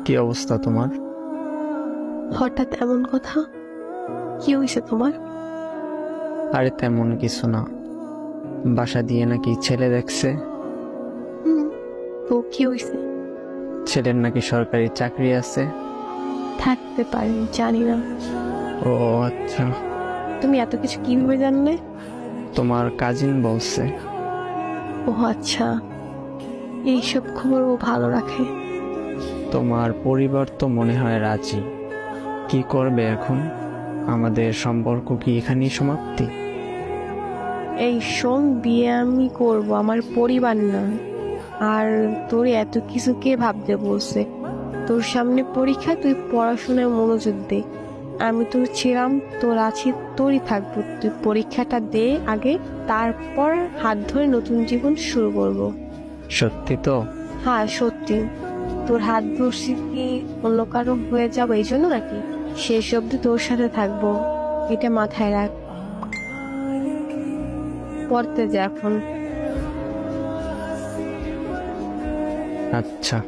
কি অবস্থা তোমার? হঠাৎ এমন কথা? কি হয়েছে তোমার? আরে তেমন কিছু না, বাসা দিয়ে নাকি ছেলে দেখছে। হুম, তো কি হয়েছে? ছেলের নাকি সরকারি চাকরি আছে। থাকতে পারে, জানি না। ও আচ্ছা, তুমি এত কিছু কিভাবে জানলে? তোমার কাজিন বলছে। ও আচ্ছা, এইসব খবর ও ভালো রাখে। তোমার পরিবার তো মনে হয় রাজি। কি করবে এখন? আমাদের সম্পর্ক কি এখানেই সমাপ্তি? এই শোন, বিয়ে আমি করব, আমার পরিবার না। আর তোর এত কিছু কে ভাবতে বলছে? তোর সামনে পরীক্ষা, তুই পড়াশোনায় মনোযোগ দে। আমি তোর ছিলাম, তোর আছি, তোরই থাকবো। তুই পরীক্ষাটা দে আগে, তারপর হাত ধরে নতুন জীবন শুরু করব। সত্যি তো? হ্যাঁ সত্যি। তোর হাত ধরছি কি অন্য কারো হয়ে যাবো এই জন্য নাকি? শেষ অব্দি তোর সাথে থাকবো, এটা মাথায় রাখ। পড়তে যা এখন। আচ্ছা।